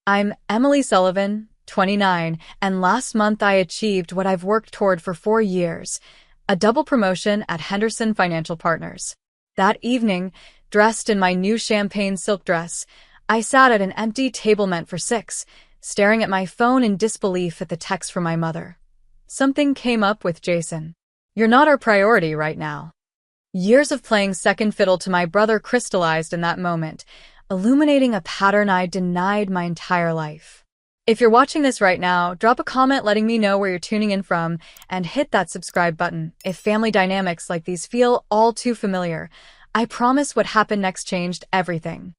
I'm Emily Sullivan, 29, and last month I achieved what I've worked toward for 4 years, a double promotion at Henderson Financial Partners. That evening, dressed in my new champagne silk dress, I sat at an empty table meant for six, staring at my phone in disbelief at the text from my mother. Something came up with Jason. "You're not our priority right now." Years of playing second fiddle to my brother crystallized in that moment, illuminating a pattern I denied my entire life. If you're watching this right now, drop a comment letting me know where you're tuning in from and hit that subscribe button if family dynamics like these feel all too familiar. I promise what happened next changed everything.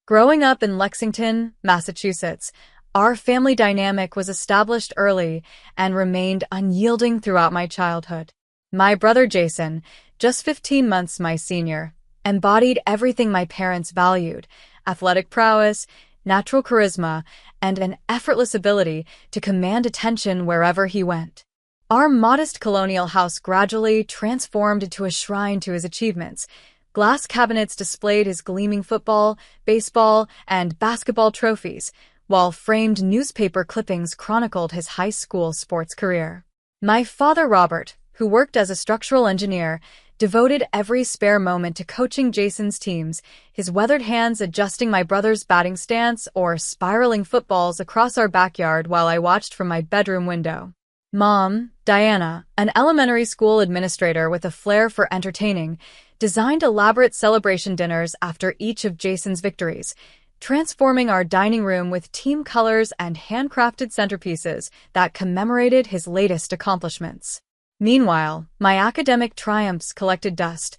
Growing up in Lexington, Massachusetts, our family dynamic was established early and remained unyielding throughout my childhood. My brother Jason, just 15 months my senior, embodied everything my parents valued: athletic prowess, natural charisma, and an effortless ability to command attention wherever he went. Our modest colonial house gradually transformed into a shrine to his achievements. Glass cabinets displayed his gleaming football, baseball, and basketball trophies, while framed newspaper clippings chronicled his high school sports career. My father Robert, who worked as a structural engineer, devoted every spare moment to coaching Jason's teams, his weathered hands adjusting my brother's batting stance or spiraling footballs across our backyard while I watched from my bedroom window. Mom, Diana, an elementary school administrator with a flair for entertaining, designed elaborate celebration dinners after each of Jason's victories, transforming our dining room with team colors and handcrafted centerpieces that commemorated his latest accomplishments. Meanwhile, my academic triumphs collected dust: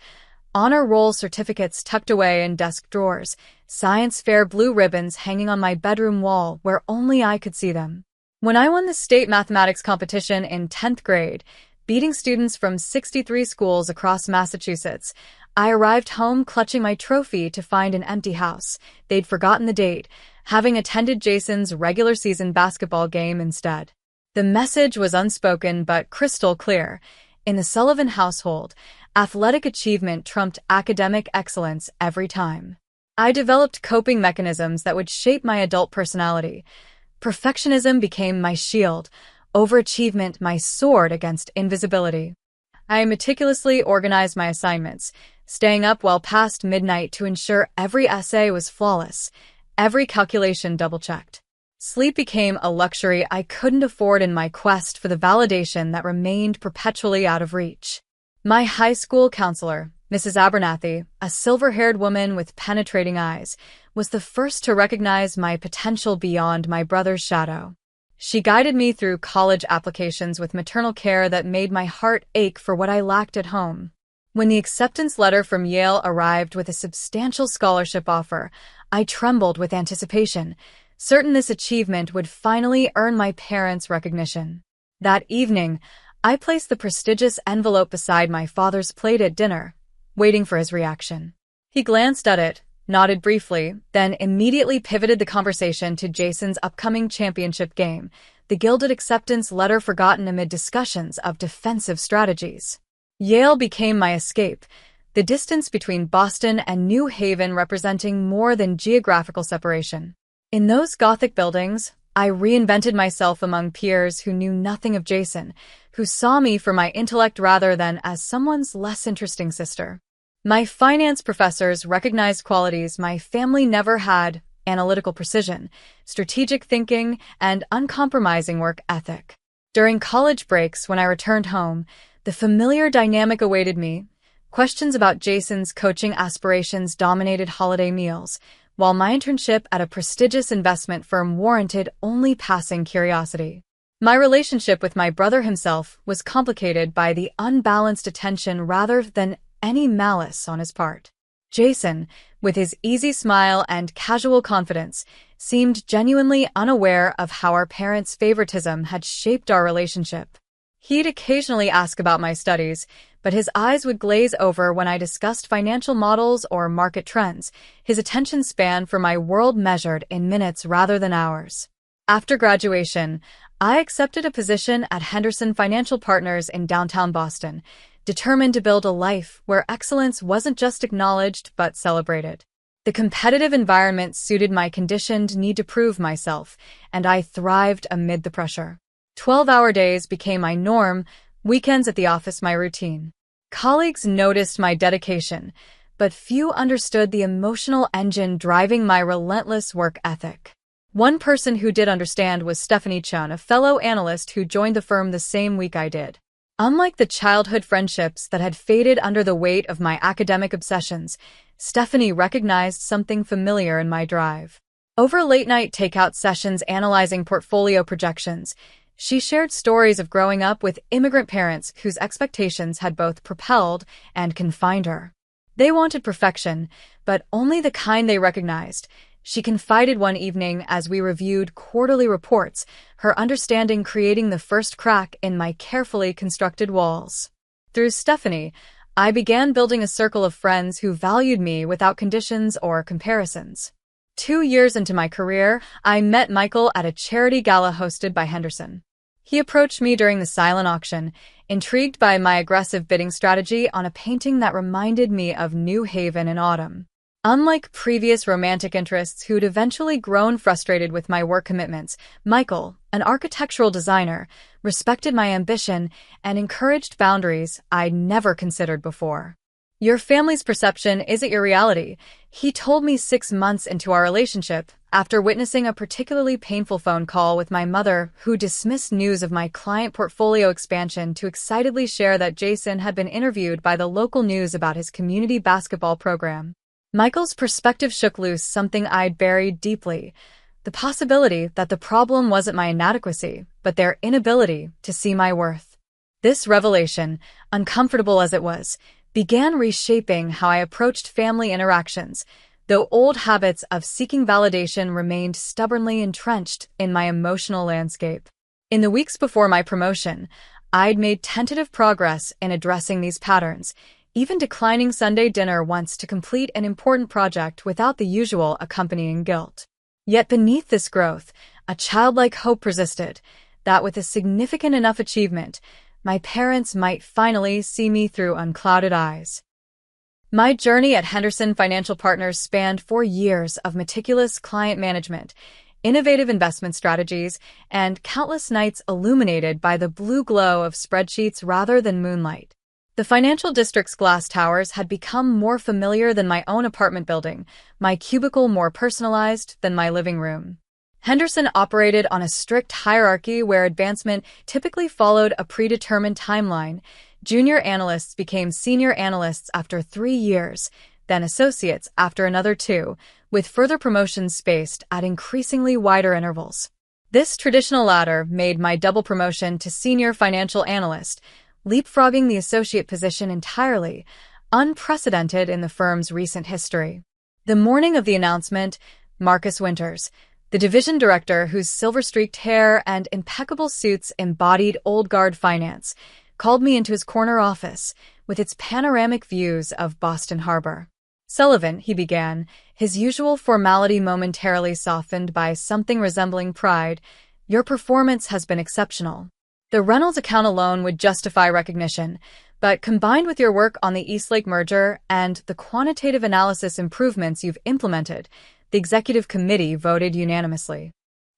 honor roll certificates tucked away in desk drawers, science fair blue ribbons hanging on my bedroom wall where only I could see them. When I won the state mathematics competition in 10th grade, beating students from 63 schools across Massachusetts, I arrived home clutching my trophy to find an empty house. They'd forgotten the date, having attended Jason's regular season basketball game instead. The message was unspoken but crystal clear. In the Sullivan household, athletic achievement trumped academic excellence every time. I developed coping mechanisms that would shape my adult personality. Perfectionism became my shield, overachievement my sword against invisibility. I meticulously organized my assignments, staying up well past midnight to ensure every essay was flawless, every calculation double-checked. Sleep became a luxury I couldn't afford in my quest for the validation that remained perpetually out of reach. My high school counselor, Mrs. Abernathy, a silver-haired woman with penetrating eyes, was the first to recognize my potential beyond my brother's shadow. She guided me through college applications with maternal care that made my heart ache for what I lacked at home. When the acceptance letter from Yale arrived with a substantial scholarship offer, I trembled with anticipation, certain this achievement would finally earn my parents' recognition. That evening, I placed the prestigious envelope beside my father's plate at dinner, waiting for his reaction. He glanced at it, nodded briefly, then immediately pivoted the conversation to Jason's upcoming championship game, the gilded acceptance letter forgotten amid discussions of defensive strategies. Yale became my escape, the distance between Boston and New Haven representing more than geographical separation. In those Gothic buildings, I reinvented myself among peers who knew nothing of Jason, who saw me for my intellect rather than as someone's less interesting sister. My finance professors recognized qualities my family never had: analytical precision, strategic thinking, and uncompromising work ethic. During college breaks, when I returned home, the familiar dynamic awaited me. Questions about Jason's coaching aspirations dominated holiday meals, while my internship at a prestigious investment firm warranted only passing curiosity. My relationship with my brother himself was complicated by the unbalanced attention rather than any malice on his part. Jason, with his easy smile and casual confidence, seemed genuinely unaware of how our parents' favoritism had shaped our relationship. He'd occasionally ask about my studies, but his eyes would glaze over when I discussed financial models or market trends, his attention span for my world measured in minutes rather than hours. After graduation, I accepted a position at Henderson Financial Partners in downtown Boston, determined to build a life where excellence wasn't just acknowledged but celebrated. The competitive environment suited my conditioned need to prove myself, and I thrived amid the pressure. 12-hour days became my norm, weekends at the office my routine. Colleagues noticed my dedication, but few understood the emotional engine driving my relentless work ethic. One person who did understand was Stephanie Chun, a fellow analyst who joined the firm the same week I did. Unlike the childhood friendships that had faded under the weight of my academic obsessions, Stephanie recognized something familiar in my drive. Over late-night takeout sessions analyzing portfolio projections, she shared stories of growing up with immigrant parents whose expectations had both propelled and confined her. They wanted perfection, but only the kind they recognized. She confided one evening as we reviewed quarterly reports, her understanding creating the first crack in my carefully constructed walls. Through Stephanie, I began building a circle of friends who valued me without conditions or comparisons. 2 years into my career, I met Michael at a charity gala hosted by Henderson. He approached me during the silent auction, intrigued by my aggressive bidding strategy on a painting that reminded me of New Haven in autumn. Unlike previous romantic interests who'd eventually grown frustrated with my work commitments, Michael, an architectural designer, respected my ambition and encouraged boundaries I'd never considered before. "Your family's perception isn't your reality," he told me 6 months into our relationship, after witnessing a particularly painful phone call with my mother, who dismissed news of my client portfolio expansion to excitedly share that Jason had been interviewed by the local news about his community basketball program. Michael's perspective shook loose something I'd buried deeply, the possibility that the problem wasn't my inadequacy, but their inability to see my worth. This revelation, uncomfortable as it was, began reshaping how I approached family interactions, though old habits of seeking validation remained stubbornly entrenched in my emotional landscape. In the weeks before my promotion, I'd made tentative progress in addressing these patterns, even declining Sunday dinner once to complete an important project without the usual accompanying guilt. Yet beneath this growth, a childlike hope persisted, that with a significant enough achievement, my parents might finally see me through unclouded eyes. My journey at Henderson Financial Partners spanned 4 years of meticulous client management, innovative investment strategies, and countless nights illuminated by the blue glow of spreadsheets rather than moonlight. The financial district's glass towers had become more familiar than my own apartment building, my cubicle more personalized than my living room. Henderson operated on a strict hierarchy where advancement typically followed a predetermined timeline. Junior analysts became senior analysts after 3 years, then associates after another 2, with further promotions spaced at increasingly wider intervals. This traditional ladder made my double promotion to senior financial analyst, leapfrogging the associate position entirely, unprecedented in the firm's recent history. The morning of the announcement, Marcus Winters, the division director whose silver-streaked hair and impeccable suits embodied old-guard finance, called me into his corner office with its panoramic views of Boston Harbor. "Sullivan," he began, his usual formality momentarily softened by something resembling pride, "your performance has been exceptional. The Reynolds account alone would justify recognition, but combined with your work on the Eastlake merger and the quantitative analysis improvements you've implemented, the executive committee voted unanimously."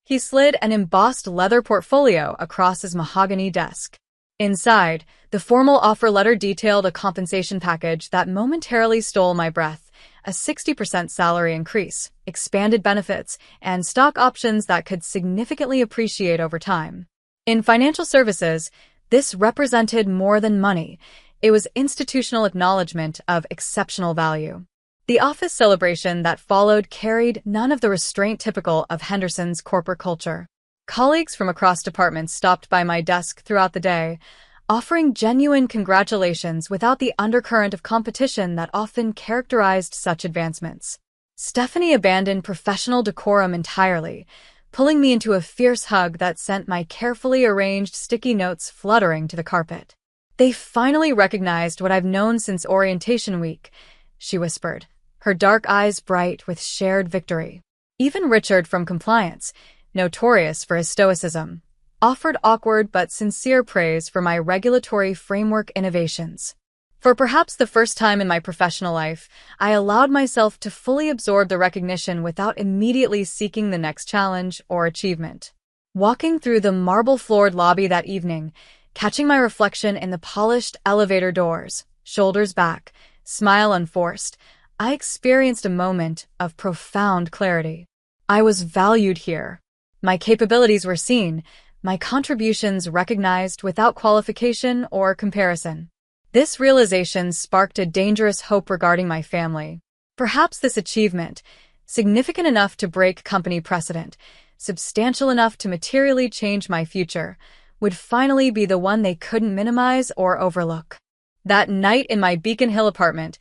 He slid an embossed leather portfolio across his mahogany desk. Inside, the formal offer letter detailed a compensation package that momentarily stole my breath, a 60% salary increase, expanded benefits, and stock options that could significantly appreciate over time. In financial services, this represented more than money. It was institutional acknowledgement of exceptional value. The office celebration that followed carried none of the restraint typical of Henderson's corporate culture. Colleagues from across departments stopped by my desk throughout the day, offering genuine congratulations without the undercurrent of competition that often characterized such advancements. Stephanie abandoned professional decorum entirely, pulling me into a fierce hug that sent my carefully arranged sticky notes fluttering to the carpet. "They finally recognized what I've known since orientation week," she whispered, her dark eyes bright with shared victory. Even Richard from compliance, notorious for his stoicism, offered awkward but sincere praise for my regulatory framework innovations. For perhaps the first time in my professional life, I allowed myself to fully absorb the recognition without immediately seeking the next challenge or achievement. Walking through the marble-floored lobby that evening, catching my reflection in the polished elevator doors, shoulders back, smile unforced, I experienced a moment of profound clarity. I was valued here. My capabilities were seen, my contributions recognized without qualification or comparison. This realization sparked a dangerous hope regarding my family. Perhaps this achievement, significant enough to break company precedent, substantial enough to materially change my future, would finally be the one they couldn't minimize or overlook. That night in my Beacon Hill apartment,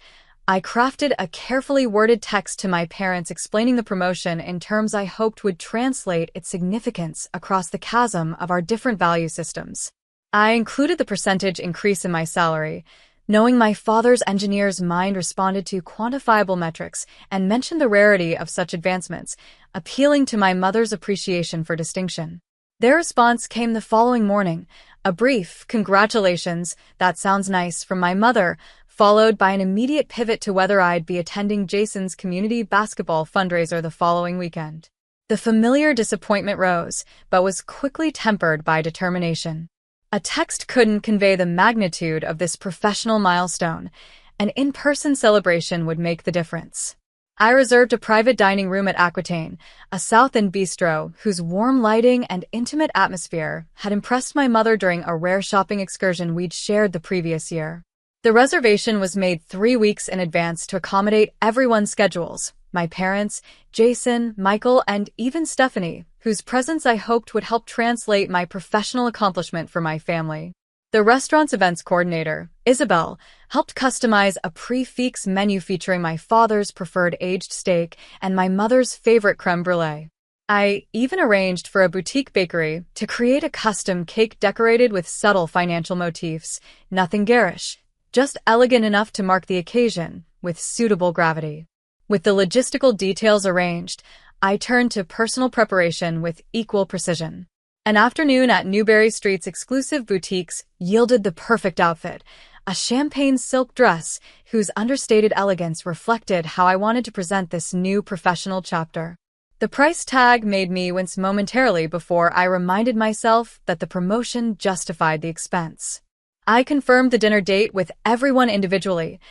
I crafted a carefully worded text to my parents explaining the promotion in terms I hoped would translate its significance across the chasm of our different value systems. I included the percentage increase in my salary, knowing my father's engineer's mind responded to quantifiable metrics, and mentioned the rarity of such advancements, appealing to my mother's appreciation for distinction. Their response came the following morning, a brief "congratulations, that sounds nice" from my mother, followed by an immediate pivot to whether I'd be attending Jason's community basketball fundraiser the following weekend. The familiar disappointment rose, but was quickly tempered by determination. A text couldn't convey the magnitude of this professional milestone. An in-person celebration would make the difference. I reserved a private dining room at Aquitaine, a South End bistro whose warm lighting and intimate atmosphere had impressed my mother during a rare shopping excursion we'd shared the previous year. The reservation was made 3 weeks in advance to accommodate everyone's schedules, my parents, Jason, Michael, and even Stephanie, whose presence I hoped would help translate my professional accomplishment for my family. The restaurant's events coordinator, Isabel, helped customize a prix-fixe menu featuring my father's preferred aged steak and my mother's favorite creme brulee. I even arranged for a boutique bakery to create a custom cake decorated with subtle financial motifs, nothing garish, just elegant enough to mark the occasion, with suitable gravity. With the logistical details arranged, I turned to personal preparation with equal precision. An afternoon at Newberry Street's exclusive boutiques yielded the perfect outfit, a champagne silk dress whose understated elegance reflected how I wanted to present this new professional chapter. The price tag made me wince momentarily before I reminded myself that the promotion justified the expense. I confirmed the dinner date with everyone individually,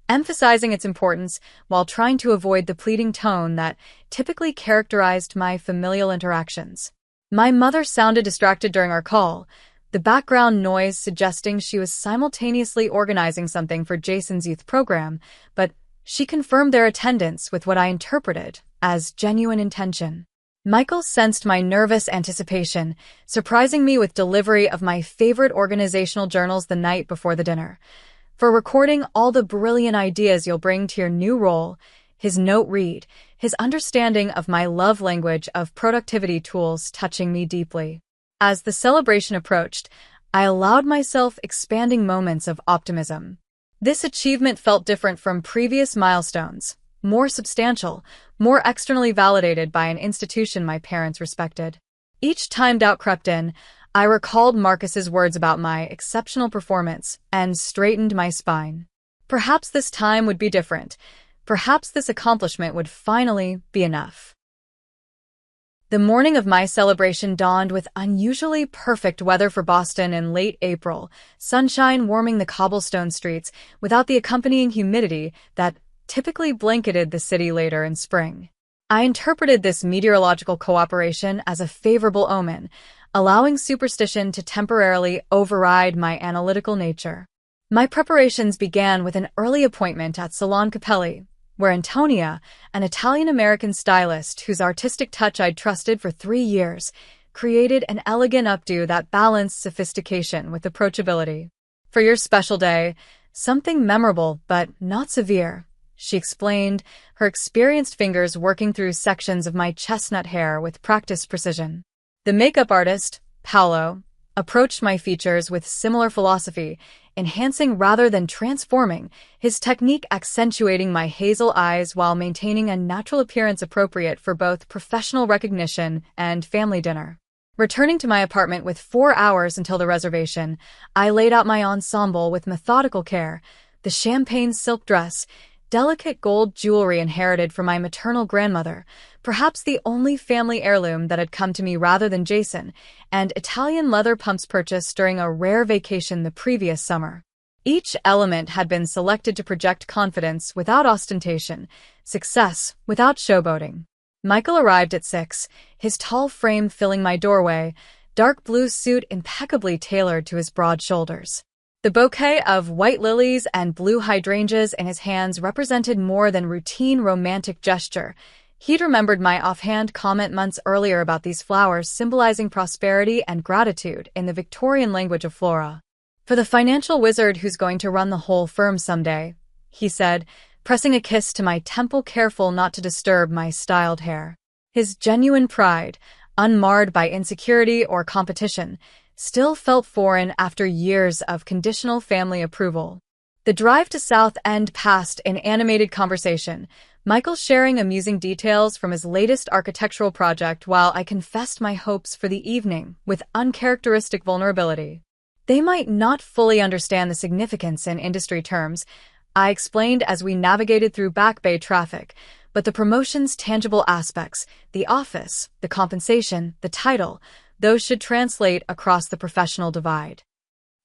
emphasizing its importance while trying to avoid the pleading tone that typically characterized my familial interactions. My mother sounded distracted during our call, the background noise suggesting she was simultaneously organizing something for Jason's youth program, but she confirmed their attendance with what I interpreted as genuine intention. Michael sensed my nervous anticipation, surprising me with delivery of my favorite organizational journals the night before the dinner. For recording all the brilliant ideas you'll bring to your new role, his note read, his understanding of my love language of productivity tools touching me deeply. As the celebration approached, I allowed myself expanding moments of optimism. This achievement felt different from previous milestones, more substantial, more externally validated by an institution my parents respected. Each time doubt crept in, I recalled Marcus's words about my exceptional performance and straightened my spine. Perhaps this time would be different. Perhaps this accomplishment would finally be enough. The morning of my celebration dawned with unusually perfect weather for Boston in late April, sunshine warming the cobblestone streets without the accompanying humidity that typically blanketed the city later in spring. I interpreted this meteorological cooperation as a favorable omen, allowing superstition to temporarily override my analytical nature. My preparations began with an early appointment at Salon Capelli, where Antonia, an Italian-American stylist whose artistic touch I'd trusted for 3 years, created an elegant updo that balanced sophistication with approachability. "For your special day, something memorable but not severe," she explained, her experienced fingers working through sections of my chestnut hair with practiced precision. The makeup artist, Paolo, approached my features with similar philosophy, enhancing rather than transforming, his technique accentuating my hazel eyes while maintaining a natural appearance appropriate for both professional recognition and family dinner. Returning to my apartment with 4 hours until the reservation, I laid out my ensemble with methodical care, The champagne silk dress, delicate gold jewelry inherited from my maternal grandmother, perhaps the only family heirloom that had come to me rather than Jason, and Italian leather pumps purchased during a rare vacation the previous summer. Each element had been selected to project confidence without ostentation, success without showboating. Michael arrived at 6, his tall frame filling my doorway, dark blue suit impeccably tailored to his broad shoulders. The bouquet of white lilies and blue hydrangeas in his hands represented more than routine romantic gesture. He'd remembered my offhand comment months earlier about these flowers symbolizing prosperity and gratitude in the Victorian language of flora. "For the financial wizard who's going to run the whole firm someday," he said, pressing a kiss to my temple, careful not to disturb my styled hair. His genuine pride, unmarred by insecurity or competition, still felt foreign after years of conditional family approval. The drive to South End passed in animated conversation, Michael sharing amusing details from his latest architectural project while I confessed my hopes for the evening with uncharacteristic vulnerability. They might not fully understand the significance in industry terms, I explained as we navigated through Back Bay traffic, but the promotion's tangible aspects, the office, the compensation, the title, those should translate across the professional divide.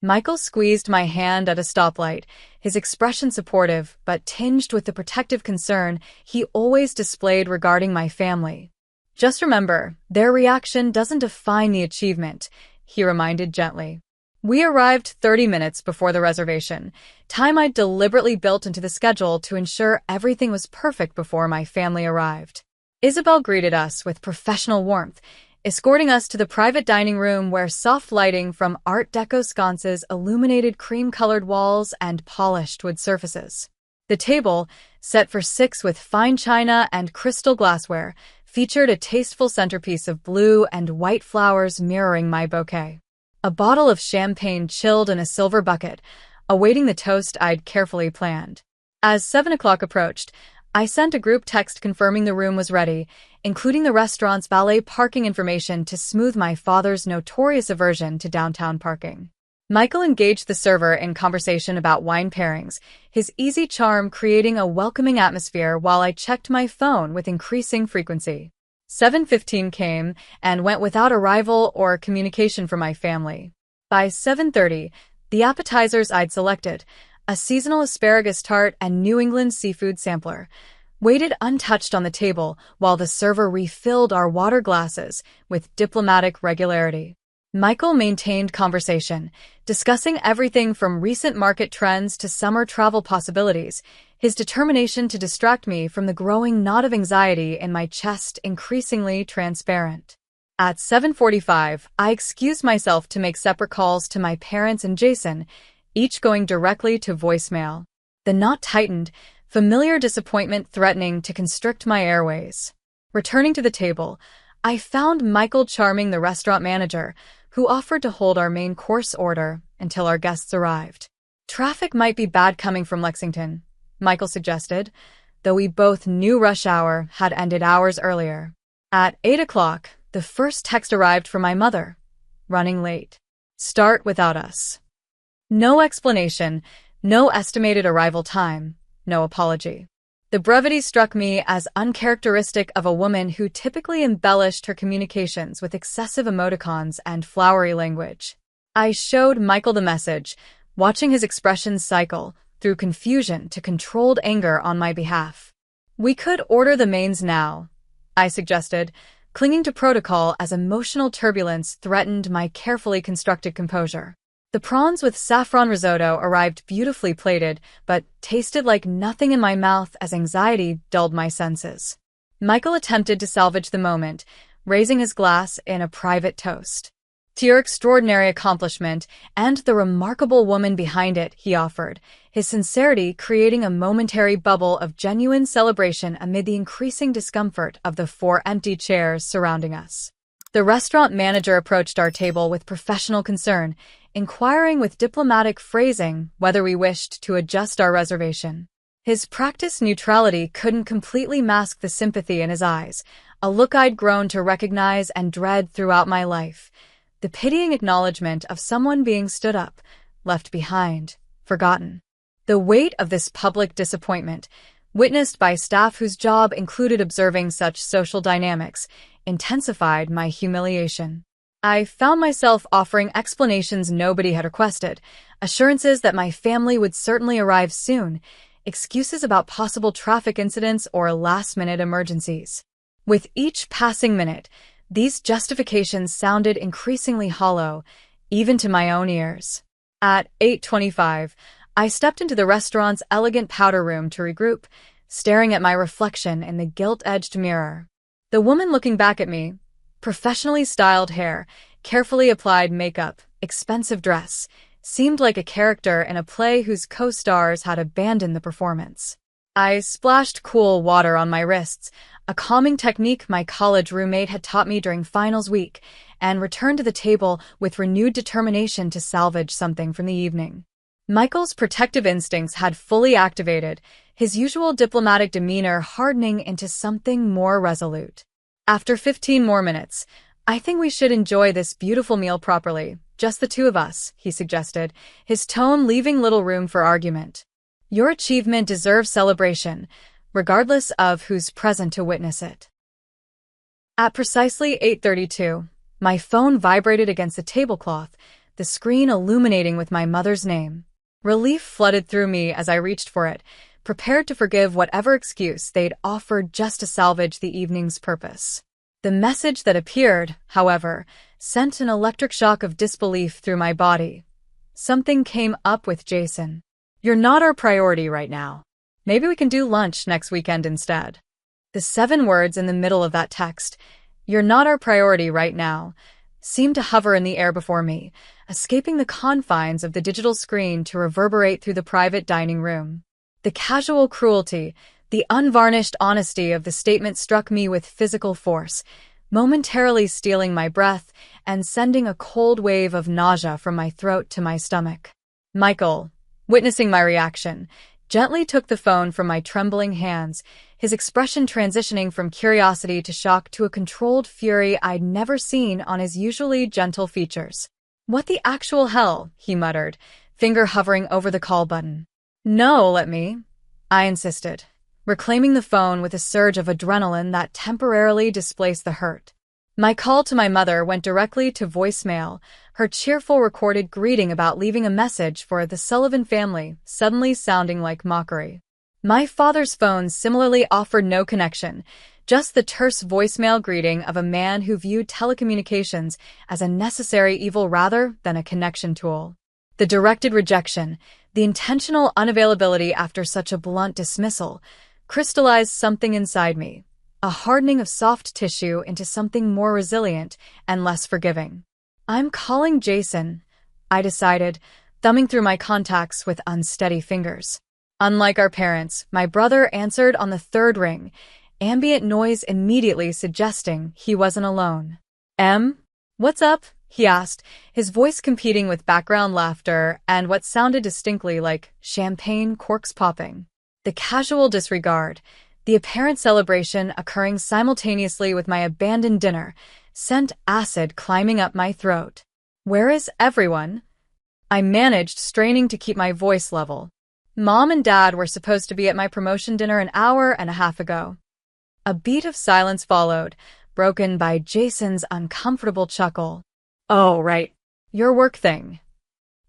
Michael squeezed my hand at a stoplight, his expression supportive but tinged with the protective concern he always displayed regarding my family. "Just remember, their reaction doesn't define the achievement," he reminded gently. We arrived 30 minutes before the reservation, time I'd deliberately built into the schedule to ensure everything was perfect before my family arrived. Isabel greeted us with professional warmth, escorting us to the private dining room where soft lighting from Art Deco sconces illuminated cream-colored walls and polished wood surfaces. The table, set for 6 with fine china and crystal glassware, featured a tasteful centerpiece of blue and white flowers mirroring my bouquet. A bottle of champagne chilled in a silver bucket, awaiting the toast I'd carefully planned. As 7 o'clock approached, I sent a group text confirming the room was ready, including the restaurant's valet parking information to smooth my father's notorious aversion to downtown parking. Michael engaged the server in conversation about wine pairings, his easy charm creating a welcoming atmosphere while I checked my phone with increasing frequency. 7:15 came and went without arrival or communication from my family. By 7:30, the appetizers I'd selected, a seasonal asparagus tart and New England seafood sampler, waited untouched on the table while the server refilled our water glasses with diplomatic regularity. Michael maintained conversation, discussing everything from recent market trends to summer travel possibilities, his determination to distract me from the growing knot of anxiety in my chest increasingly transparent. At 7:45, I excused myself to make separate calls to my parents and Jason, each going directly to voicemail. The knot tightened, familiar disappointment threatening to constrict my airways. Returning to the table, I found Michael charming the restaurant manager, who offered to hold our main course order until our guests arrived. "Traffic might be bad coming from Lexington," Michael suggested, though we both knew rush hour had ended hours earlier. At 8 o'clock, the first text arrived from my mother. "Running late. Start without us." No explanation, no estimated arrival time, no apology. The brevity struck me as uncharacteristic of a woman who typically embellished her communications with excessive emoticons and flowery language. I showed Michael the message, watching his expressions cycle through confusion to controlled anger on my behalf. "We could order the mains now," I suggested, clinging to protocol as emotional turbulence threatened my carefully constructed composure. The prawns with saffron risotto arrived beautifully plated, but tasted like nothing in my mouth as anxiety dulled my senses. Michael attempted to salvage the moment, raising his glass in a private toast. "To your extraordinary accomplishment and the remarkable woman behind it," he offered, his sincerity creating a momentary bubble of genuine celebration amid the increasing discomfort of the 4 empty chairs surrounding us. The restaurant manager approached our table with professional concern, inquiring with diplomatic phrasing whether we wished to adjust our reservation. His practiced neutrality couldn't completely mask the sympathy in his eyes, a look I'd grown to recognize and dread throughout my life, the pitying acknowledgement of someone being stood up, left behind, forgotten. The weight of this public disappointment, witnessed by staff whose job included observing such social dynamics, intensified my humiliation. I found myself offering explanations nobody had requested, assurances that my family would certainly arrive soon, excuses about possible traffic incidents or last-minute emergencies. With each passing minute, these justifications sounded increasingly hollow, even to my own ears. At 8:25, I stepped into the restaurant's elegant powder room to regroup, staring at my reflection in the gilt-edged mirror. The woman looking back at me, professionally styled hair, carefully applied makeup, expensive dress, seemed like a character in a play whose co-stars had abandoned the performance. I splashed cool water on my wrists, a calming technique my college roommate had taught me during finals week, and returned to the table with renewed determination to salvage something from the evening. Michael's protective instincts had fully activated, his usual diplomatic demeanor hardening into something more resolute. After 15 more minutes, "I think we should enjoy this beautiful meal properly, just the two of us," he suggested, his tone leaving little room for argument. "Your achievement deserves celebration, regardless of who's present to witness it." At precisely 8:32, my phone vibrated against the tablecloth, the screen illuminating with my mother's name. Relief flooded through me as I reached for it, prepared to forgive whatever excuse they'd offered just to salvage the evening's purpose. The message that appeared, however, sent an electric shock of disbelief through my body. Something came up with Jason. "You're not our priority right now. Maybe we can do lunch next weekend instead." The 7 words in the middle of that text, "You're not our priority right now," seemed to hover in the air before me, escaping the confines of the digital screen to reverberate through the private dining room. The casual cruelty, the unvarnished honesty of the statement struck me with physical force, momentarily stealing my breath and sending a cold wave of nausea from my throat to my stomach. Michael, witnessing my reaction, gently took the phone from my trembling hands, his expression transitioning from curiosity to shock to a controlled fury I'd never seen on his usually gentle features. "What the actual hell?" he muttered, finger hovering over the call button. "No, let me," I insisted, reclaiming the phone with a surge of adrenaline that temporarily displaced the hurt. My call to my mother went directly to voicemail, her cheerful recorded greeting about leaving a message for the Sullivan family suddenly sounding like mockery. My father's phone similarly offered no connection, just the terse voicemail greeting of a man who viewed telecommunications as a necessary evil rather than a connection tool. The directed rejection, the intentional unavailability after such a blunt dismissal, crystallized something inside me, a hardening of soft tissue into something more resilient and less forgiving. "I'm calling Jason," I decided, thumbing through my contacts with unsteady fingers. Unlike our parents, my brother answered on the 3rd ring, ambient noise immediately suggesting he wasn't alone. "What's up?" he asked, his voice competing with background laughter and what sounded distinctly like champagne corks popping. The casual disregard, the apparent celebration occurring simultaneously with my abandoned dinner, sent acid climbing up my throat. "Where is everyone?" I managed, straining to keep my voice level. "Mom and Dad were supposed to be at my promotion dinner an hour and a half ago." A beat of silence followed, broken by Jason's uncomfortable chuckle. "Oh, right. Your work thing."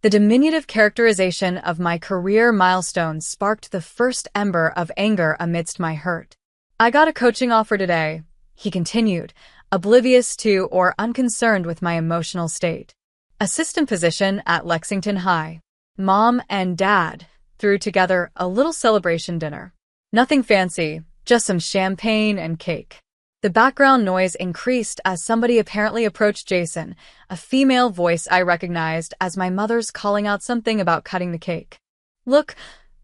The diminutive characterization of my career milestones sparked the first ember of anger amidst my hurt. "I got a coaching offer today," he continued, oblivious to or unconcerned with my emotional state. "Assistant position at Lexington High." Mom and Dad threw together a little celebration dinner. Nothing fancy, just some champagne and cake. The background noise increased as somebody apparently approached Jason, a female voice I recognized as my mother's calling out something about cutting the cake. "Look,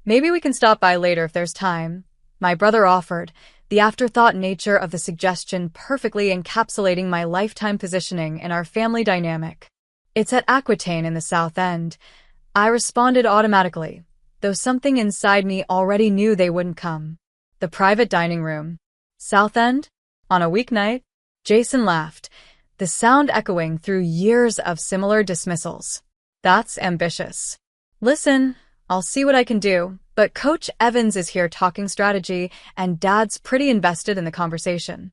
maybe we can stop by later if there's time," my brother offered, the afterthought nature of the suggestion perfectly encapsulating my lifetime positioning in our family dynamic. "It's at Aquitaine in the South End," I responded automatically, though something inside me already knew they wouldn't come. "The private dining room. South End? On a weeknight?" Jason laughed, the sound echoing through years of similar dismissals. "That's ambitious." "Listen, I'll see what I can do, but Coach Evans is here talking strategy, and Dad's pretty invested in the conversation.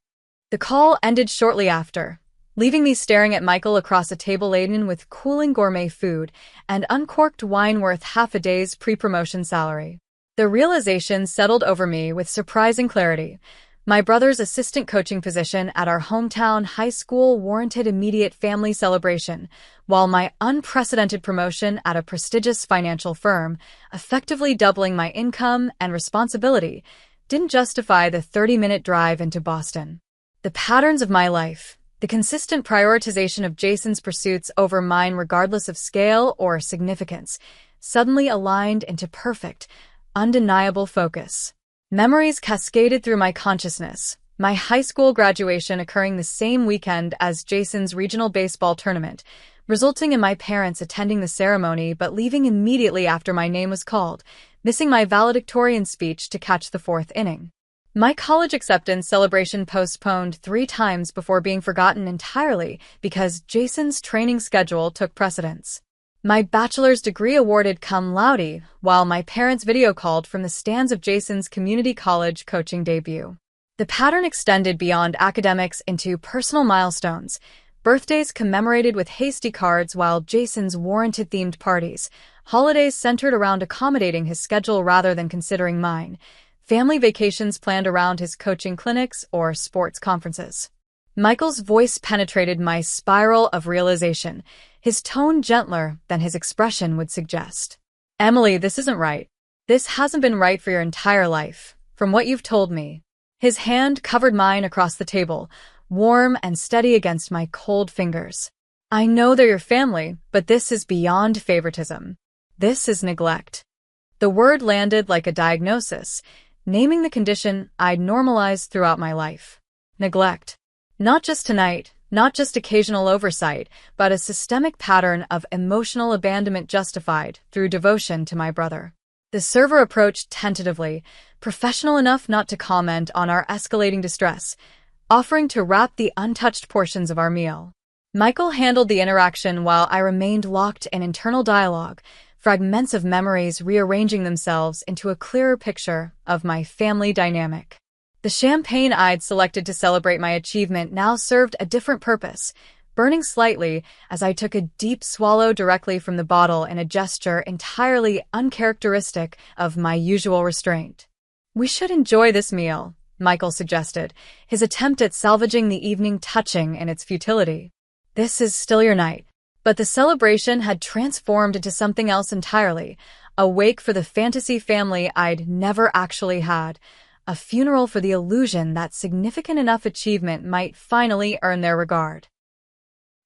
The call ended shortly after, leaving me staring at Michael across a table laden with cooling gourmet food and uncorked wine worth half a day's pre-promotion salary. The realization settled over me with surprising clarity. My brother's assistant coaching position at our hometown high school warranted immediate family celebration, while my unprecedented promotion at a prestigious financial firm, effectively doubling my income and responsibility, didn't justify the 30-minute drive into Boston. The patterns of my life, the consistent prioritization of Jason's pursuits over mine regardless of scale or significance, suddenly aligned into perfect, undeniable focus. Memories cascaded through my consciousness, my high school graduation occurring the same weekend as Jason's regional baseball tournament, resulting in my parents attending the ceremony but leaving immediately after my name was called, missing my valedictorian speech to catch the fourth inning. My college acceptance celebration postponed 3 times before being forgotten entirely because Jason's training schedule took precedence. My bachelor's degree awarded cum laude, while my parents video called from the stands of Jason's community college coaching debut. The pattern extended beyond academics into personal milestones, birthdays commemorated with hasty cards while Jason's warranted-themed parties, holidays centered around accommodating his schedule rather than considering mine, family vacations planned around his coaching clinics or sports conferences. Michael's voice penetrated my spiral of realization, his tone gentler than his expression would suggest. Emily, this isn't right. This hasn't been right for your entire life, from what you've told me. His hand covered mine across the table, warm and steady against my cold fingers. I know they're your family, but this is beyond favoritism. This is neglect. The word landed like a diagnosis, naming the condition I'd normalized throughout my life. Neglect. Not just tonight, not just occasional oversight, but a systemic pattern of emotional abandonment justified through devotion to my brother. The server approached tentatively, professional enough not to comment on our escalating distress, offering to wrap the untouched portions of our meal. Michael handled the interaction while I remained locked in internal dialogue, fragments of memories rearranging themselves into a clearer picture of my family dynamic. The champagne I'd selected to celebrate my achievement now served a different purpose, burning slightly as I took a deep swallow directly from the bottle in a gesture entirely uncharacteristic of my usual restraint. We should enjoy this meal, Michael suggested, his attempt at salvaging the evening touching in its futility. This is still your night. But the celebration had transformed into something else entirely, a wake for the fantasy family I'd never actually had, a funeral for the illusion that significant enough achievement might finally earn their regard.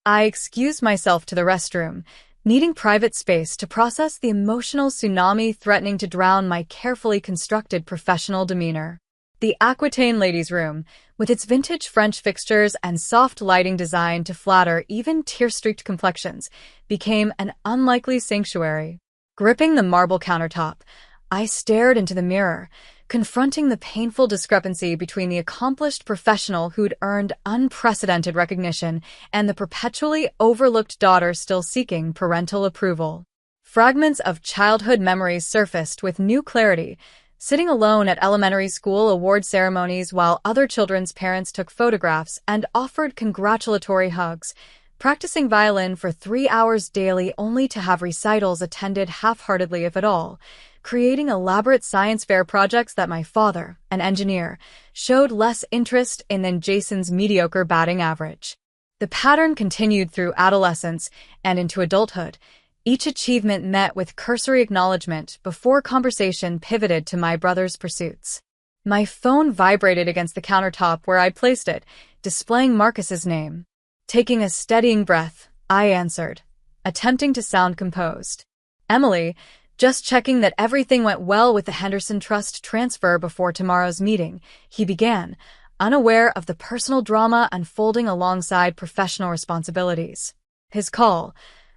I excused myself to the restroom, needing private space to process the emotional tsunami threatening to drown my carefully constructed professional demeanor. The Aquitaine ladies' room, with its vintage French fixtures and soft lighting designed to flatter even tear-streaked complexions, became an unlikely sanctuary. Gripping the marble countertop, I stared into the mirror, confronting the painful discrepancy between the accomplished professional who'd earned unprecedented recognition and the perpetually overlooked daughter still seeking parental approval. Fragments of childhood memories surfaced with new clarity, sitting alone at elementary school award ceremonies while other children's parents took photographs and offered congratulatory hugs, practicing violin for 3 hours daily only to have recitals attended half-heartedly if at all, creating elaborate science fair projects that my father, an engineer, showed less interest in than Jason's mediocre batting average. The pattern continued through adolescence and into adulthood, each achievement met with cursory acknowledgement before conversation pivoted to my brother's pursuits. My phone vibrated against the countertop where I'd placed it, displaying Marcus's name. Taking a steadying breath, I answered, attempting to sound composed. Emily, just checking that everything went well with the Henderson Trust transfer before tomorrow's meeting, he began, unaware of the personal drama unfolding alongside professional responsibilities. His call,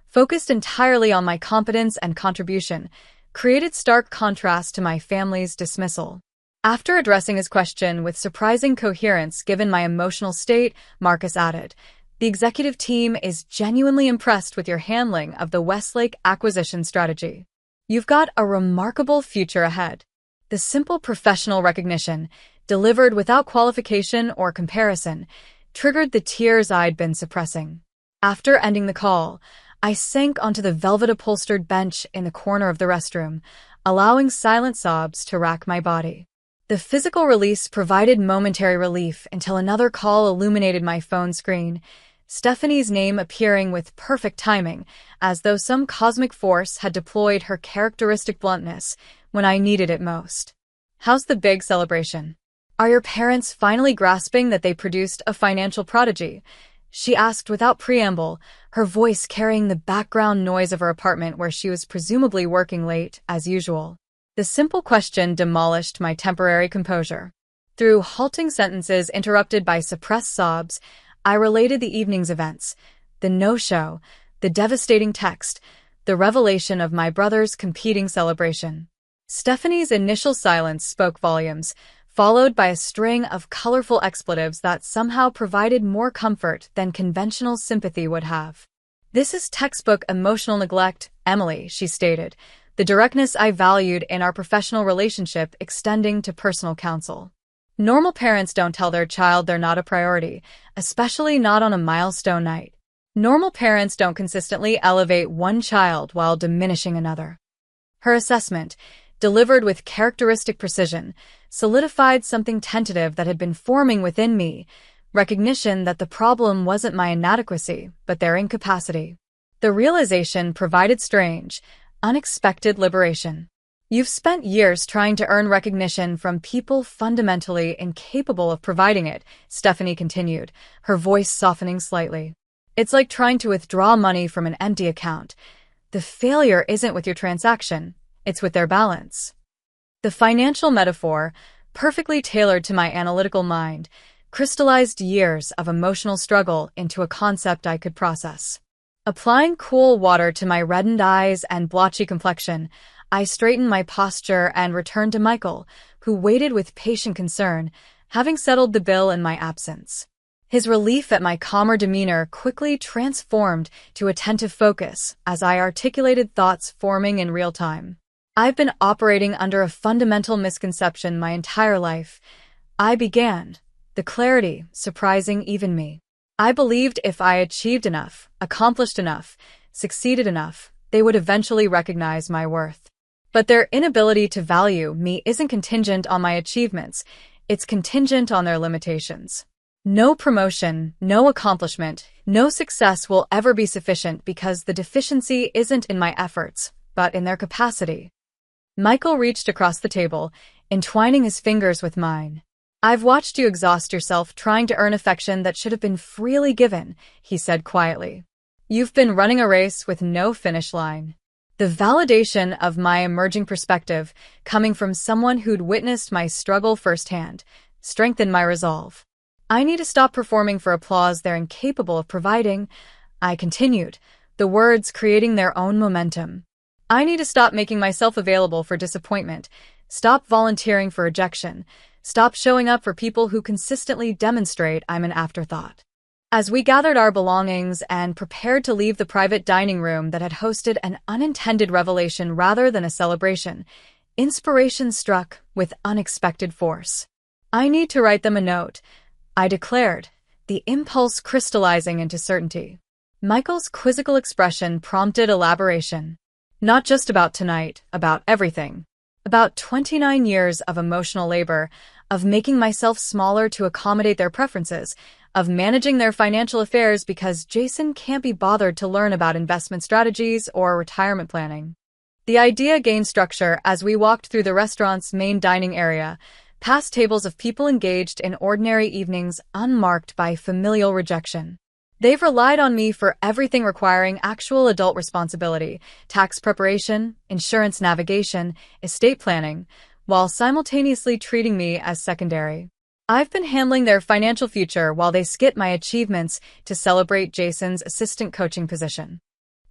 focused entirely on my competence and contribution, created stark contrast to my family's dismissal. After addressing his question with surprising coherence given my emotional state, Marcus added, "The executive team is genuinely impressed with your handling of the Westlake acquisition strategy." You've got a remarkable future ahead. The simple professional recognition, delivered without qualification or comparison, triggered the tears I'd been suppressing. After ending the call, I sank onto the velvet-upholstered bench in the corner of the restroom, allowing silent sobs to rack my body. The physical release provided momentary relief until another call illuminated my phone screen, Stephanie's name appearing with perfect timing, as though some cosmic force had deployed her characteristic bluntness when I needed it most. "How's the big celebration? Are your parents finally grasping that they produced a financial prodigy?" she asked without preamble, her voice carrying the background noise of her apartment where she was presumably working late, as usual. The simple question demolished my temporary composure. Through halting sentences interrupted by suppressed sobs, I related the evening's events, the no-show, the devastating text, the revelation of my brother's competing celebration. Stephanie's initial silence spoke volumes, followed by a string of colorful expletives that somehow provided more comfort than conventional sympathy would have. "This is textbook emotional neglect, Emily," she stated, the directness I valued in our professional relationship extending to personal counsel. "Normal parents don't tell their child they're not a priority, especially not on a milestone night. Normal parents don't consistently elevate one child while diminishing another." Her assessment, delivered with characteristic precision, solidified something tentative that had been forming within me, recognition that the problem wasn't my inadequacy, but their incapacity. The realization provided strange, unexpected liberation. "You've spent years trying to earn recognition from people fundamentally incapable of providing it," Stephanie continued, her voice softening slightly. "It's like trying to withdraw money from an empty account. The failure isn't with your transaction, it's with their balance." The financial metaphor, perfectly tailored to my analytical mind, crystallized years of emotional struggle into a concept I could process. Applying cool water to my reddened eyes and blotchy complexion, I straightened my posture and returned to Michael, who waited with patient concern, having settled the bill in my absence. His relief at my calmer demeanor quickly transformed to attentive focus as I articulated thoughts forming in real time. "I've been operating under a fundamental misconception my entire life," I began, the clarity surprising even me. "I believed if I achieved enough, accomplished enough, succeeded enough, they would eventually recognize my worth. But their inability to value me isn't contingent on my achievements, it's contingent on their limitations. No promotion, no accomplishment, no success will ever be sufficient because the deficiency isn't in my efforts, but in their capacity." Michael reached across the table, entwining his fingers with mine. "I've watched you exhaust yourself trying to earn affection that should have been freely given," he said quietly. "You've been running a race with no finish line." The validation of my emerging perspective, coming from someone who'd witnessed my struggle firsthand, strengthened my resolve. "I need to stop performing for applause they're incapable of providing," I continued, the words creating their own momentum. "I need to stop making myself available for disappointment, stop volunteering for rejection, stop showing up for people who consistently demonstrate I'm an afterthought." As we gathered our belongings and prepared to leave the private dining room that had hosted an unintended revelation rather than a celebration, inspiration struck with unexpected force. "I need to write them a note," I declared, the impulse crystallizing into certainty. Michael's quizzical expression prompted elaboration. "Not just about tonight, about everything. About 29 years of emotional labor, of making myself smaller to accommodate their preferences, of managing their financial affairs because Jason can't be bothered to learn about investment strategies or retirement planning." The idea gained structure as we walked through the restaurant's main dining area, past tables of people engaged in ordinary evenings unmarked by familial rejection. They've relied on me for everything requiring actual adult responsibility, tax preparation, insurance navigation, estate planning, while simultaneously treating me as secondary. I've been handling their financial future while they skip my achievements to celebrate Jason's assistant coaching position.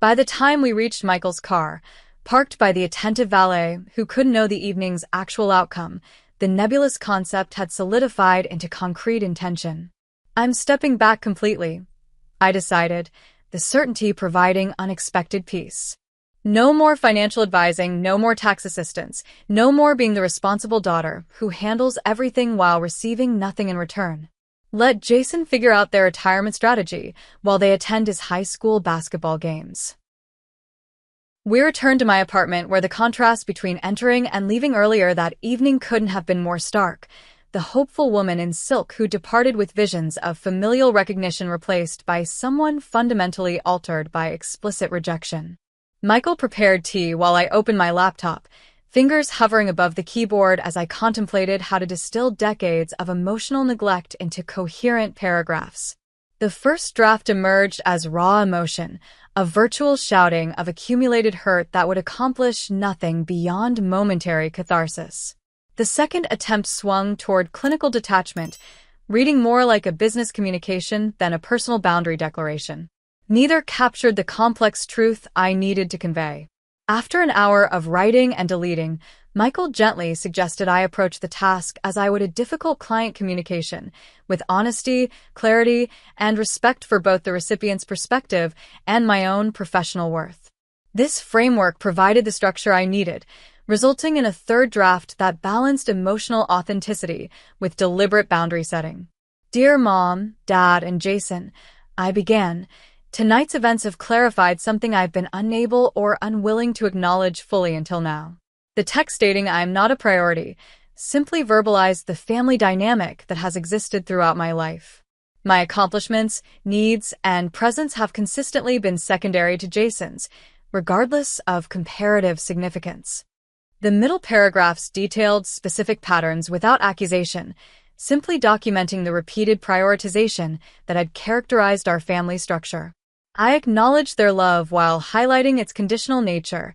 By the time we reached Michael's car, parked by the attentive valet who couldn't know the evening's actual outcome, the nebulous concept had solidified into concrete intention. "I'm stepping back completely," I decided, the certainty providing unexpected peace. No more financial advising, no more tax assistance, no more being the responsible daughter who handles everything while receiving nothing in return. Let Jason figure out their retirement strategy while they attend his high school basketball games. We returned to my apartment where the contrast between entering and leaving earlier that evening couldn't have been more stark. The hopeful woman in silk who departed with visions of familial recognition replaced by someone fundamentally altered by explicit rejection. Michael prepared tea while I opened my laptop, fingers hovering above the keyboard as I contemplated how to distill decades of emotional neglect into coherent paragraphs. The first draft emerged as raw emotion, a virtual shouting of accumulated hurt that would accomplish nothing beyond momentary catharsis. The second attempt swung toward clinical detachment, reading more like a business communication than a personal boundary declaration. Neither captured the complex truth I needed to convey. After an hour of writing and deleting, Michael gently suggested I approach the task as I would a difficult client communication, with honesty, clarity, and respect for both the recipient's perspective and my own professional worth. This framework provided the structure I needed, resulting in a third draft that balanced emotional authenticity with deliberate boundary setting. Dear Mom, Dad, and Jason, I began. Tonight's events have clarified something I've been unable or unwilling to acknowledge fully until now. The text stating I am not a priority simply verbalized the family dynamic that has existed throughout my life. My accomplishments, needs, and presence have consistently been secondary to Jason's, regardless of comparative significance. The middle paragraphs detailed specific patterns without accusation, simply documenting the repeated prioritization that had characterized our family structure. I acknowledged their love while highlighting its conditional nature,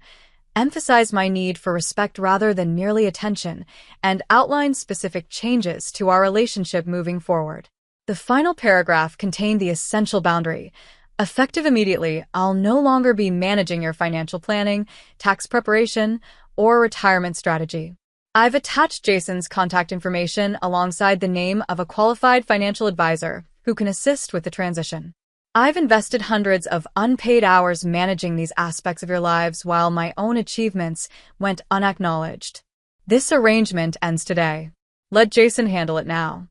emphasized my need for respect rather than merely attention, and outlined specific changes to our relationship moving forward. The final paragraph contained the essential boundary. Effective immediately, I'll no longer be managing your financial planning, tax preparation, or retirement strategy. I've attached Jason's contact information alongside the name of a qualified financial advisor who can assist with the transition. I've invested hundreds of unpaid hours managing these aspects of your lives while my own achievements went unacknowledged. This arrangement ends today. Let Jason handle it now.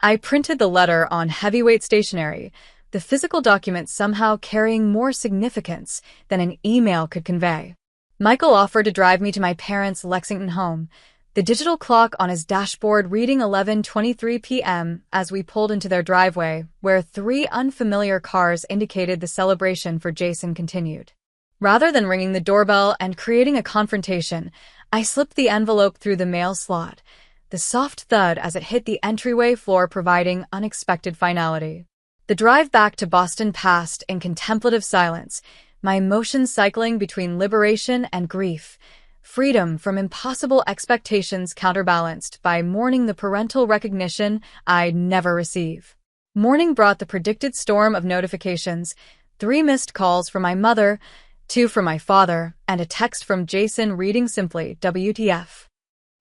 I printed the letter on heavyweight stationery, the physical document somehow carrying more significance than an email could convey. Michael offered to drive me to my parents' Lexington home, the digital clock on his dashboard reading 11:23 p.m. as we pulled into their driveway, where 3 unfamiliar cars indicated the celebration for Jason continued. Rather than ringing the doorbell and creating a confrontation, I slipped the envelope through the mail slot, the soft thud as it hit the entryway floor providing unexpected finality. The drive back to Boston passed in contemplative silence, my emotions cycling between liberation and grief, freedom from impossible expectations counterbalanced by mourning the parental recognition I'd never receive. Morning brought the predicted storm of notifications, 3 missed calls from my mother, 2 from my father, and a text from Jason reading simply, WTF.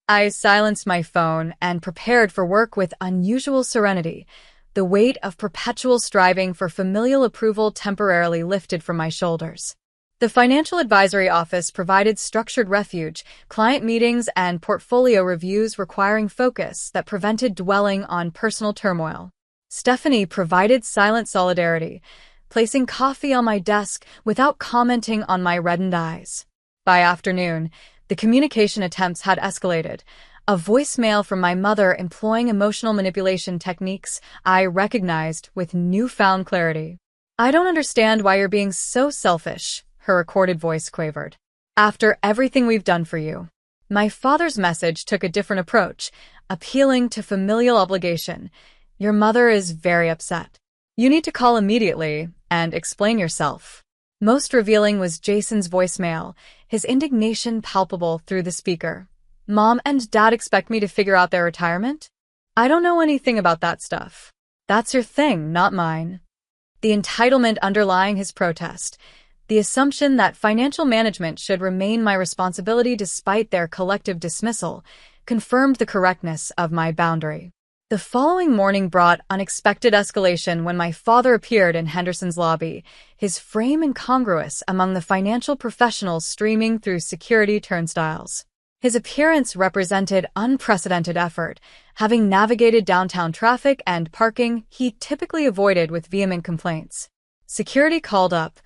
I silenced my phone and prepared for work with unusual serenity, the weight of perpetual striving for familial approval temporarily lifted from my shoulders. The financial advisory office provided structured refuge, client meetings, and portfolio reviews requiring focus that prevented dwelling on personal turmoil. Stephanie provided silent solidarity, placing coffee on my desk without commenting on my reddened eyes. By afternoon, the communication attempts had escalated. A voicemail from my mother employing emotional manipulation techniques I recognized with newfound clarity. I don't understand why you're being so selfish, her recorded voice quavered. After everything we've done for you. My father's message took a different approach, appealing to familial obligation. Your mother is very upset. You need to call immediately and explain yourself. Most revealing was Jason's voicemail, his indignation palpable through the speaker. Mom and Dad expect me to figure out their retirement? I don't know anything about that stuff. That's your thing, not mine. The entitlement underlying his protest, the assumption that financial management should remain my responsibility despite their collective dismissal, confirmed the correctness of my boundary. The following morning brought unexpected escalation when my father appeared in Henderson's lobby, his frame incongruous among the financial professionals streaming through security turnstiles. His appearance represented unprecedented effort, having navigated downtown traffic and parking he typically avoided with vehement complaints. Security called up,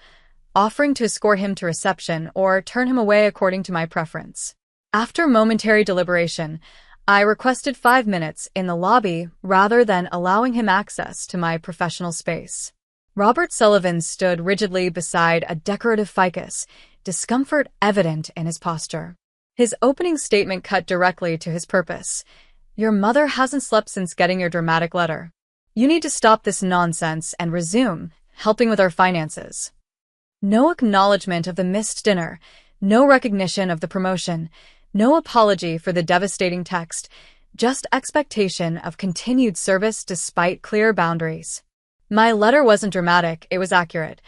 offering to escort him to reception or turn him away according to my preference. After momentary deliberation, I requested 5 minutes in the lobby rather than allowing him access to my professional space. Robert Sullivan stood rigidly beside a decorative ficus, discomfort evident in his posture. His opening statement cut directly to his purpose. "Your mother hasn't slept since getting your dramatic letter. You need to stop this nonsense and resume helping with our finances." No acknowledgement of the missed dinner, no recognition of the promotion, no apology for the devastating text, just expectation of continued service despite clear boundaries. My letter wasn't dramatic, it was accurate.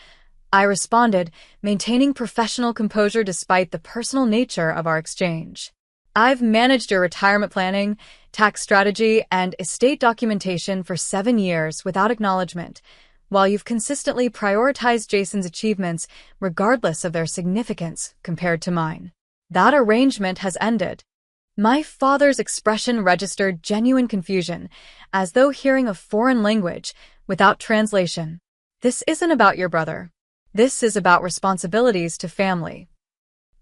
I responded, maintaining professional composure despite the personal nature of our exchange. "I've managed your retirement planning, tax strategy, and estate documentation for 7 years without acknowledgement, while you've consistently prioritized Jason's achievements regardless of their significance compared to mine. That arrangement has ended." My father's expression registered genuine confusion, as though hearing a foreign language without translation. "This isn't about your brother. This is about responsibilities to family."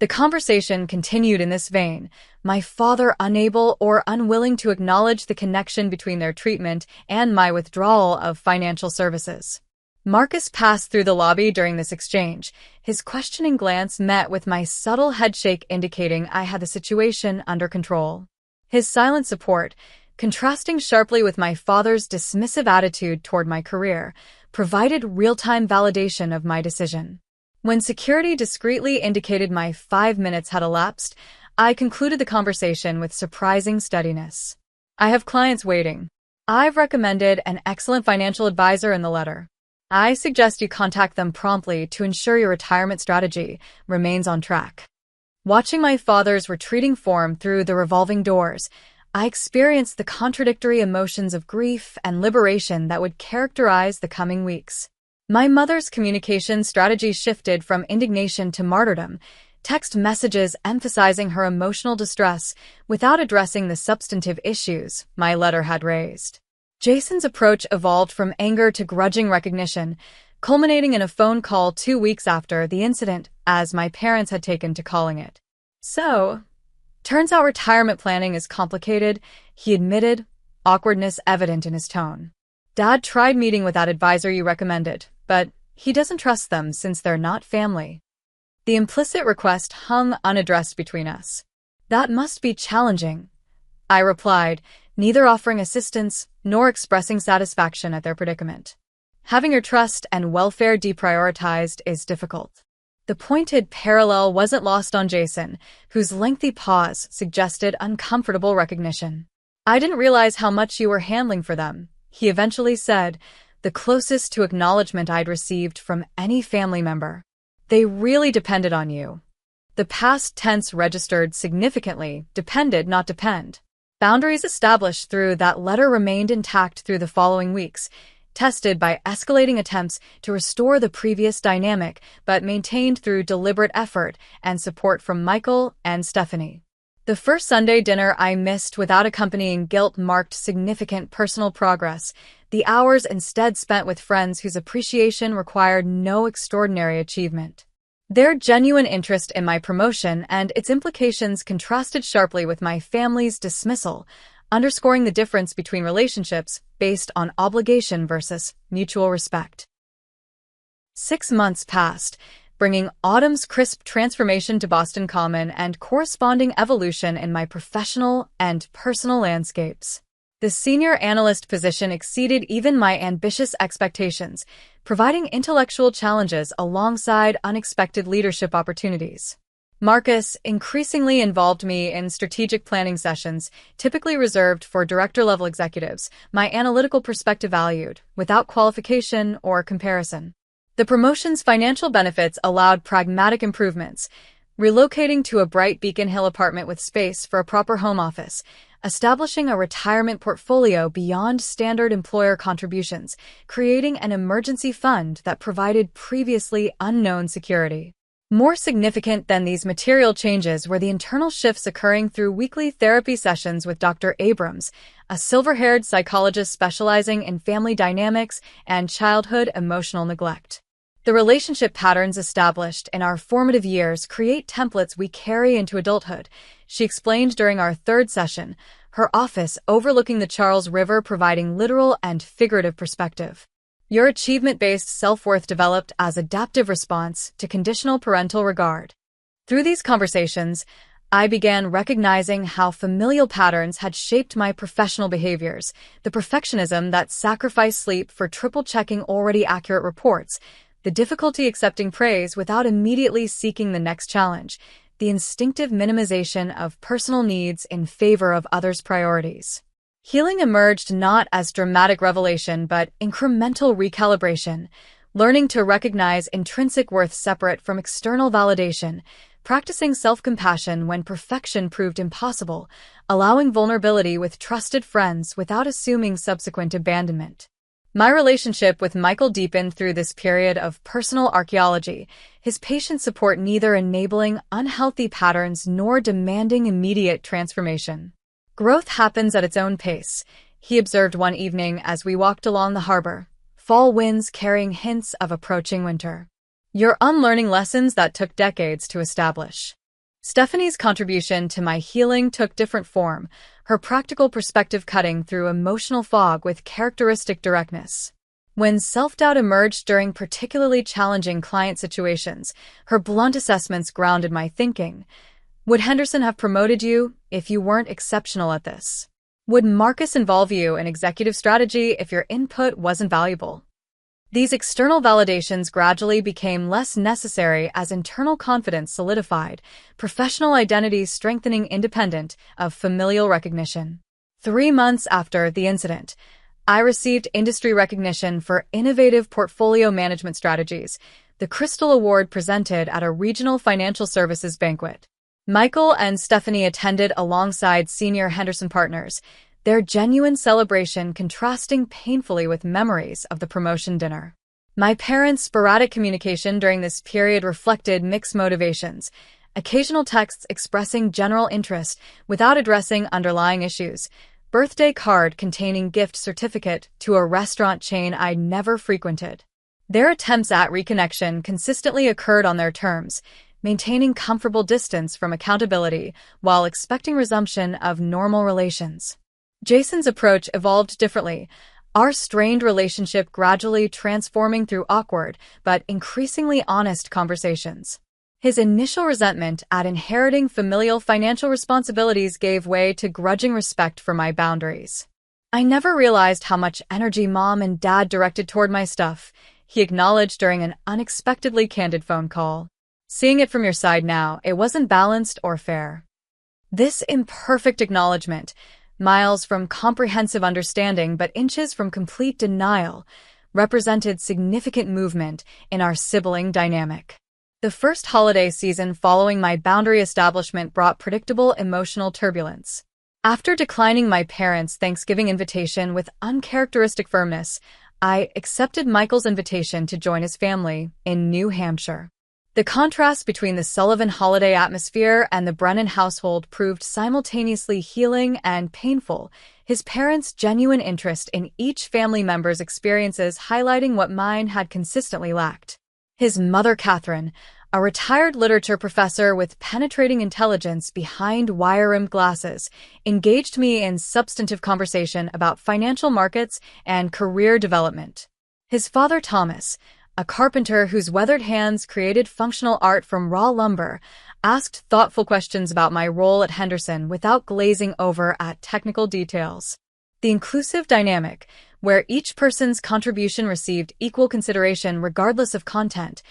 The conversation continued in this vein, my father unable or unwilling to acknowledge the connection between their treatment and my withdrawal of financial services. Marcus passed through the lobby during this exchange, his questioning glance met with my subtle headshake indicating I had the situation under control. His silent support, contrasting sharply with my father's dismissive attitude toward my career, provided real-time validation of my decision. When security discreetly indicated my 5 minutes had elapsed, I concluded the conversation with surprising steadiness. "I have clients waiting. I've recommended an excellent financial advisor in the letter. I suggest you contact them promptly to ensure your retirement strategy remains on track." Watching my father's retreating form through the revolving doors, I experienced the contradictory emotions of grief and liberation that would characterize the coming weeks. My mother's communication strategy shifted from indignation to martyrdom, text messages emphasizing her emotional distress without addressing the substantive issues my letter had raised. Jason's approach evolved from anger to grudging recognition, culminating in a phone call 2 weeks after the incident, as my parents had taken to calling it. "So, turns out retirement planning is complicated," he admitted, awkwardness evident in his tone. "Dad tried meeting with that advisor you recommended, but he doesn't trust them since they're not family." The implicit request hung unaddressed between us. "That must be challenging," I replied, neither offering assistance nor expressing satisfaction at their predicament. "Having your trust and welfare deprioritized is difficult." The pointed parallel wasn't lost on Jason, whose lengthy pause suggested uncomfortable recognition. "I didn't realize how much you were handling for them," he eventually said, the closest to acknowledgement I'd received from any family member. "They really depended on you." The past tense registered significantly, depended, not depend. Boundaries established through that letter remained intact through the following weeks, tested by escalating attempts to restore the previous dynamic, but maintained through deliberate effort and support from Michael and Stephanie. The first Sunday dinner I missed without accompanying guilt marked significant personal progress, the hours instead spent with friends whose appreciation required no extraordinary achievement. Their genuine interest in my promotion and its implications contrasted sharply with my family's dismissal, underscoring the difference between relationships based on obligation versus mutual respect. 6 months passed, bringing autumn's crisp transformation to Boston Common and corresponding evolution in my professional and personal landscapes. The senior analyst position exceeded even my ambitious expectations, providing intellectual challenges alongside unexpected leadership opportunities. Marcus increasingly involved me in strategic planning sessions, typically reserved for director-level executives, my analytical perspective valued, without qualification or comparison. The promotion's financial benefits allowed pragmatic improvements, relocating to a bright Beacon Hill apartment with space for a proper home office, establishing a retirement portfolio beyond standard employer contributions, creating an emergency fund that provided previously unknown security. More significant than these material changes were the internal shifts occurring through weekly therapy sessions with Dr. Abrams, a silver-haired psychologist specializing in family dynamics and childhood emotional neglect. The relationship patterns established in our formative years create templates we carry into adulthood, she explained during our third session, her office overlooking the Charles River providing literal and figurative perspective. Your achievement-based self-worth developed as adaptive response to conditional parental regard. Through these conversations, I began recognizing how familial patterns had shaped my professional behaviors, the perfectionism that sacrificed sleep for triple-checking already accurate reports, the difficulty accepting praise without immediately seeking the next challenge, the instinctive minimization of personal needs in favor of others' priorities. Healing emerged not as dramatic revelation but incremental recalibration, learning to recognize intrinsic worth separate from external validation, practicing self-compassion when perfection proved impossible, allowing vulnerability with trusted friends without assuming subsequent abandonment. My relationship with Michael deepened through this period of personal archaeology, his patient support neither enabling unhealthy patterns nor demanding immediate transformation. Growth happens at its own pace, he observed one evening as we walked along the harbor, fall winds carrying hints of approaching winter. You're unlearning lessons that took decades to establish. Stephanie's contribution to my healing took different form, her practical perspective cutting through emotional fog with characteristic directness. When self-doubt emerged during particularly challenging client situations, her blunt assessments grounded my thinking. Would Henderson have promoted you if you weren't exceptional at this? Would Marcus involve you in executive strategy if your input wasn't valuable? These external validations gradually became less necessary as internal confidence solidified, professional identity strengthening independent of familial recognition. 3 months after the incident, I received industry recognition for innovative portfolio management strategies, the Crystal Award presented at a regional financial services banquet. Michael and Stephanie attended alongside senior Henderson partners, their genuine celebration contrasting painfully with memories of the promotion dinner. My parents' sporadic communication during this period reflected mixed motivations, occasional texts expressing general interest without addressing underlying issues, birthday card containing gift certificate to a restaurant chain I never frequented. Their attempts at reconnection consistently occurred on their terms, maintaining comfortable distance from accountability while expecting resumption of normal relations. Jason's approach evolved differently, our strained relationship gradually transforming through awkward but increasingly honest conversations. His initial resentment at inheriting familial financial responsibilities gave way to grudging respect for my boundaries. I never realized how much energy Mom and Dad directed toward my stuff, he acknowledged during an unexpectedly candid phone call. Seeing it from your side now, it wasn't balanced or fair. This imperfect acknowledgement, miles from comprehensive understanding but inches from complete denial, represented significant movement in our sibling dynamic. The first holiday season following my boundary establishment brought predictable emotional turbulence. After declining my parents' Thanksgiving invitation with uncharacteristic firmness, I accepted Michael's invitation to join his family in New Hampshire. The contrast between the Sullivan holiday atmosphere and the Brennan household proved simultaneously healing and painful, his parents' genuine interest in each family member's experiences highlighting what mine had consistently lacked. His mother, Catherine, a retired literature professor with penetrating intelligence behind wire-rimmed glasses, engaged me in substantive conversation about financial markets and career development. His father, Thomas, a carpenter whose weathered hands created functional art from raw lumber, asked thoughtful questions about my role at Henderson without glazing over at technical details. The inclusive dynamic, where each person's contribution received equal consideration regardless of content,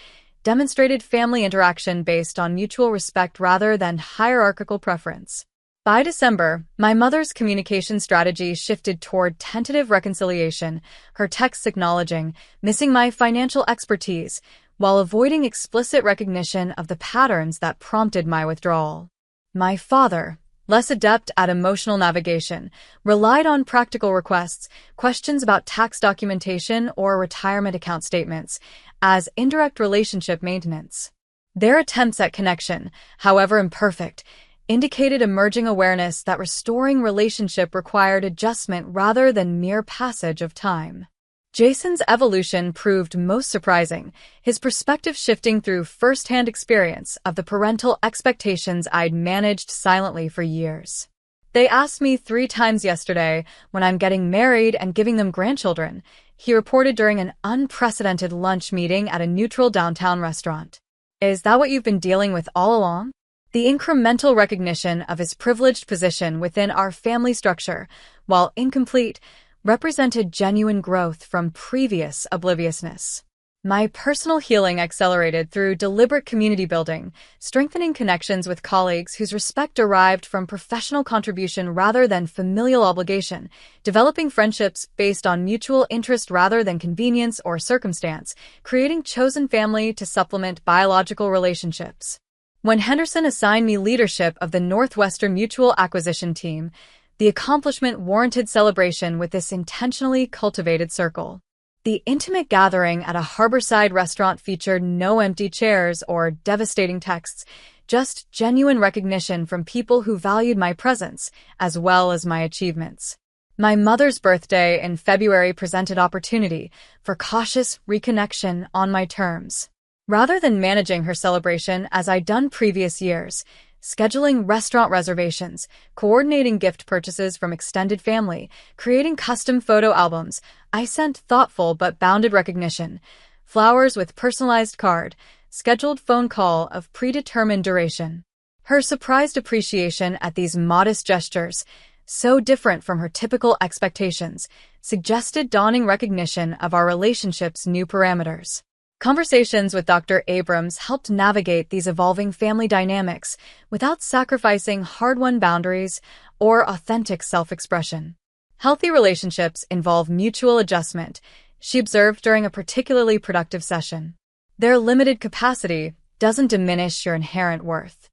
demonstrated family interaction based on mutual respect rather than hierarchical preference. By December, my mother's communication strategy shifted toward tentative reconciliation, her texts acknowledging missing my financial expertise, while avoiding explicit recognition of the patterns that prompted my withdrawal. My father, less adept at emotional navigation, relied on practical requests, questions about tax documentation or retirement account statements, as indirect relationship maintenance. Their attempts at connection, however imperfect, indicated emerging awareness that restoring relationship required adjustment rather than mere passage of time. Jason's evolution proved most surprising, his perspective shifting through first-hand experience of the parental expectations I'd managed silently for years. "They asked me 3 times yesterday when I'm getting married and giving them grandchildren," he reported during an unprecedented lunch meeting at a neutral downtown restaurant. "Is that what you've been dealing with all along?" The incremental recognition of his privileged position within our family structure, while incomplete, represented genuine growth from previous obliviousness. My personal healing accelerated through deliberate community building, strengthening connections with colleagues whose respect derived from professional contribution rather than familial obligation, developing friendships based on mutual interest rather than convenience or circumstance, creating chosen family to supplement biological relationships. When Henderson assigned me leadership of the Northwestern Mutual Acquisition Team, the accomplishment warranted celebration with this intentionally cultivated circle. The intimate gathering at a harborside restaurant featured no empty chairs or devastating texts, just genuine recognition from people who valued my presence, as well as my achievements. My mother's birthday in February presented opportunity for cautious reconnection on my terms. Rather than managing her celebration as I'd done previous years, scheduling restaurant reservations, coordinating gift purchases from extended family, creating custom photo albums, I sent thoughtful but bounded recognition, flowers with personalized card, scheduled phone call of predetermined duration. Her surprised appreciation at these modest gestures, so different from her typical expectations, suggested dawning recognition of our relationship's new parameters. Conversations with Dr. Abrams helped navigate these evolving family dynamics without sacrificing hard-won boundaries or authentic self-expression. Healthy relationships involve mutual adjustment, she observed during a particularly productive session. Their limited capacity doesn't diminish your inherent worth.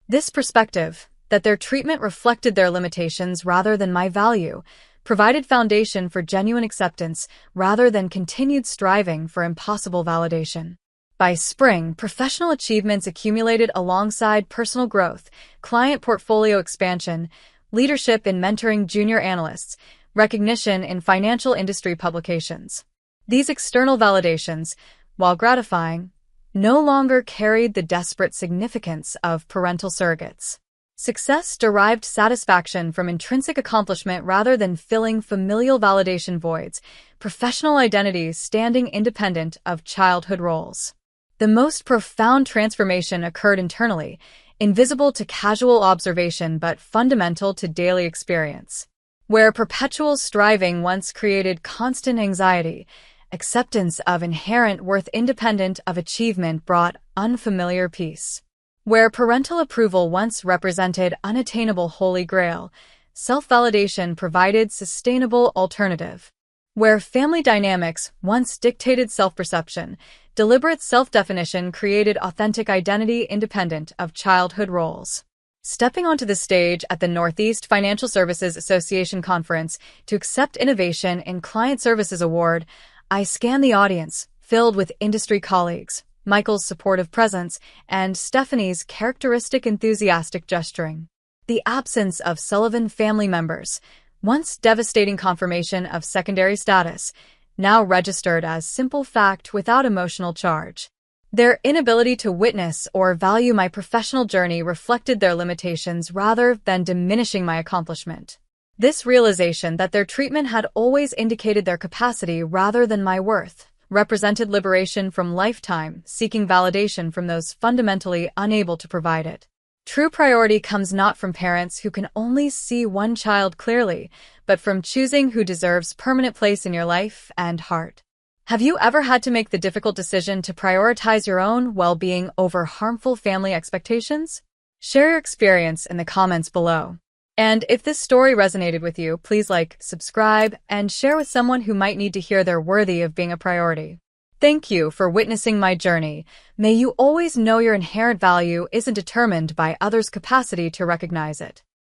This perspective, that their treatment reflected their limitations rather than my value, provided foundation for genuine acceptance rather than continued striving for impossible validation. By spring, professional achievements accumulated alongside personal growth, client portfolio expansion, leadership in mentoring junior analysts, recognition in financial industry publications. These external validations, while gratifying, no longer carried the desperate significance of parental surrogates. Success derived satisfaction from intrinsic accomplishment rather than filling familial validation voids, professional identities standing independent of childhood roles. The most profound transformation occurred internally, invisible to casual observation but fundamental to daily experience. Where perpetual striving once created constant anxiety, acceptance of inherent worth independent of achievement brought unfamiliar peace. Where parental approval once represented unattainable holy grail, self-validation provided sustainable alternative. Where family dynamics once dictated self-perception, deliberate self-definition created authentic identity independent of childhood roles. Stepping onto the stage at the Northeast Financial Services Association Conference to accept Innovation in Client Services Award, I scanned the audience, filled with industry colleagues, Michael's supportive presence, and Stephanie's characteristic enthusiastic gesturing. The absence of Sullivan family members, once devastating confirmation of secondary status, now registered as simple fact without emotional charge. Their inability to witness or value my professional journey reflected their limitations rather than diminishing my accomplishment. This realization that their treatment had always indicated their capacity rather than my worth represented liberation from lifetime seeking validation from those fundamentally unable to provide it. True priority comes not from parents who can only see one child clearly, but from choosing who deserves permanent place in your life and heart. Have you ever had to make the difficult decision to prioritize your own well-being over harmful family expectations? Share your experience in the comments below. And if this story resonated with you, please like, subscribe, and share with someone who might need to hear they're worthy of being a priority. Thank you for witnessing my journey. May you always know your inherent value isn't determined by others' capacity to recognize it.